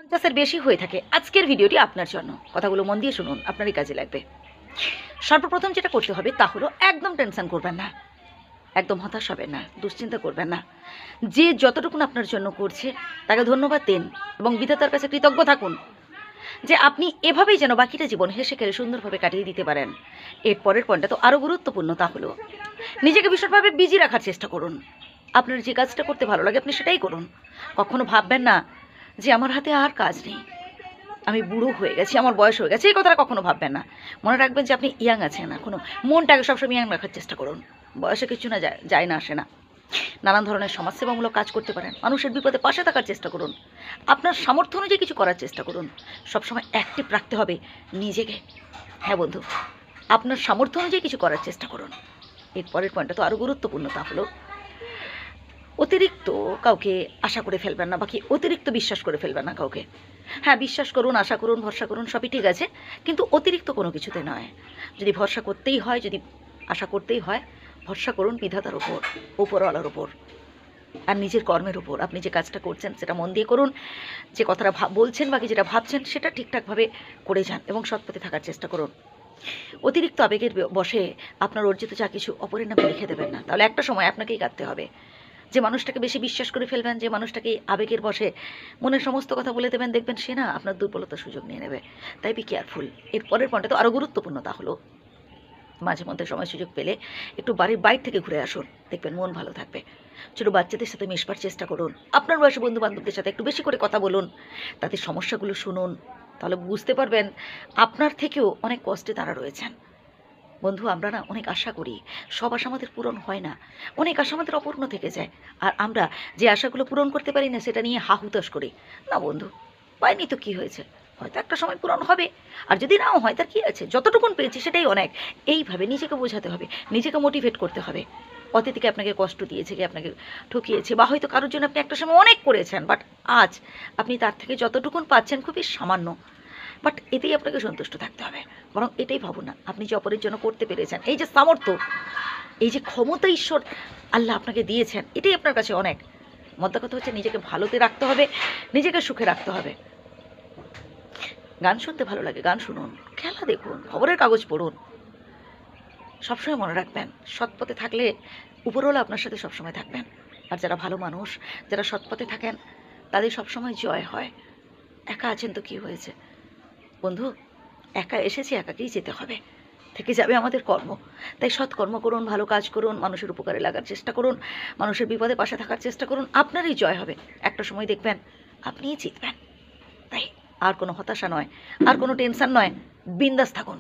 50-এর বেশি হয়ে থাকে, আজকের ভিডিওটি আপনার জন্য। কথাগুলো মন দিয়ে শুনুন, আপনারই কাজে লাগবে। সর্বপ্রথম যেটা করতে হবে তা হলো একদম টেনশন করবেন না, একদম হতাশ হবেন না, দুশ্চিন্তা করবেন না। যে যতটুকুন আপনার জন্য করছে তাকে ধন্যবাদ দিন এবং বিধাতার কাছে কৃতজ্ঞ থাকুন যে আপনি এভাবেই যেন বাকিটা জীবন হেসে খেলে সুন্দরভাবে কাটিয়ে দিতে পারেন। এর পরের পয়েন্টটা তো আরও গুরুত্বপূর্ণ, তা হলো নিজেকে ভীষণভাবে বিজি রাখার চেষ্টা করুন। আপনার যে কাজটা করতে ভালো লাগে আপনি সেটাই করুন। কখনো ভাববেন না যে আমার হাতে আর কাজ নেই, আমি বুড়ো হয়ে গেছি, আমার বয়স হয়ে গেছে, এই কথাটা কখনো ভাববেন না। মনে রাখবেন যে আপনি ইয়াং আছেন এখনও। মনটাকে সবসময় ইয়াং রাখার চেষ্টা করুন। বয়সে কিছু না যায় না আসে না। নানান ধরনের সমাজসেবামূলক কাজ করতে পারেন, মানুষের বিপদে পাশে থাকার চেষ্টা করুন, আপনার সামর্থ্য অনুযায়ী কিছু করার চেষ্টা করুন। সবসময় অ্যাক্টিভ রাখতে হবে নিজেকে। হ্যাঁ বন্ধু, আপনার সামর্থ্য অনুযায়ী কিছু করার চেষ্টা করুন। এর পরের পয়েন্টটা তো আরও গুরুত্বপূর্ণ, তা হলো অতিরিক্ত কাউকে আশা করে ফেলবেন না, বাকি অতিরিক্ত বিশ্বাস করে ফেলবেন না কাউকে। হ্যাঁ, বিশ্বাস করুন, আশা করুন, ভরসা করুন, সবই ঠিক আছে, কিন্তু অতিরিক্ত কোনো কিছুতে নয়। যদি ভরসা করতেই হয়, যদি আশা করতেই হয়, ভরসা করুন বিধাতার ওপর, উপরওয়ালার ওপর, আর নিজের কর্মের উপর। আপনি যে কাজটা করছেন সেটা মন দিয়ে করুন, যে কথাটা বলছেন বাকি যেটা ভাবছেন সেটা ঠিকঠাকভাবে করে যান এবং সৎপথে থাকার চেষ্টা করুন। অতিরিক্ত আবেগের বশে আপনার অর্জিত যা কিছু অপরের নামে লিখে দেবেন না, তাহলে একটা সময় আপনাকেই কাঁদতে হবে। যে মানুষটাকে বেশি বিশ্বাস করে ফেলবেন, যে মানুষটাকে আবেগের বশে মনের সমস্ত কথা বলে দেবেন, দেখবেন সে না আপনার দুর্বলতার সুযোগ নিয়ে নেবে। তাই বি কেয়ারফুল। এর পরের পয়েন্টটা তো আরও গুরুত্বপূর্ণ, তা হলো মাঝে মধ্যে সময় সুযোগ পেলে একটু বাড়ির বাইরে থেকে ঘুরে আসুন, দেখবেন মন ভালো থাকবে। ছোটো বাচ্চাদের সাথে মেশবার চেষ্টা করুন, আপনার বয়সী বন্ধু বান্ধবদের সাথে একটু বেশি করে কথা বলুন, তাদের সমস্যাগুলো শুনুন, তাহলে বুঝতে পারবেন আপনার থেকেও অনেক কষ্টে তারা রয়েছেন। বন্ধু, আমরা না অনেক আশা করি, সব আশা আমাদের পূরণ হয় না, অনেক আশা আমাদের অপূর্ণ থেকে যায়। আর আমরা যে আশাগুলো পূরণ করতে পারি না সেটা নিয়ে হাহুতাশ করি। না বন্ধু, পাইনি তো কী হয়েছে, হয়তো একটা সময় পূরণ হবে, আর যদি নাও হয় তার কী আছে, যতটুকুন পেয়েছি সেটাই অনেক। এইভাবে নিজেকে বোঝাতে হবে, নিজেকে মোটিভেট করতে হবে। অতীতকে আপনাকে কষ্ট দিয়েছে, কি আপনাকে ঠকিয়েছে, বা হয়তো কারোর জন্য আপনি একটা সময় অনেক করেছেন, বাট আজ আপনি তার থেকে যতটুকুন পাচ্ছেন খুবই সামান্য, বাট এতেই আপনাকে সন্তুষ্ট থাকতে হবে। বরং এটাই ভাবুন না, আপনি যে অপরের জন্য করতে পেরেছেন, এই যে সামর্থ্য, এই যে ক্ষমতা ঈশ্বর আল্লাহ আপনাকে দিয়েছেন, এটাই আপনার কাছে অনেক। মোদ্দা কথা হচ্ছে নিজেকে ভালোতে রাখতে হবে, নিজেকে সুখে রাখতে হবে। গান শুনতে ভালো লাগে, গান শুনুন, খেলা দেখুন, খবরের কাগজ পড়ুন। সবসময় মনে রাখবেন, সৎপথে থাকলে উপরওয়ালা আপনার সাথে সবসময় থাকবেন। আর যারা ভালো মানুষ, যারা সৎপথে থাকেন, তাদের সবসময় জয় হয়। একা আছেন তো কী হয়েছে বন্ধু, একা এসেছি, একাকেই যেতে হবে, থেকে যাবে আমাদের কর্ম। তাই সৎকর্ম করুন, ভালো কাজ করুন, মানুষের উপকারে লাগার চেষ্টা করুন, মানুষের বিপদে পাশে থাকার চেষ্টা করুন, আপনারই জয় হবে। একটা সময় দেখবেন আপনিই জিতবেন। তাই আর কোনো হতাশা নয়, আর কোনো টেনশন নয়, বিন্দাস থাকুন।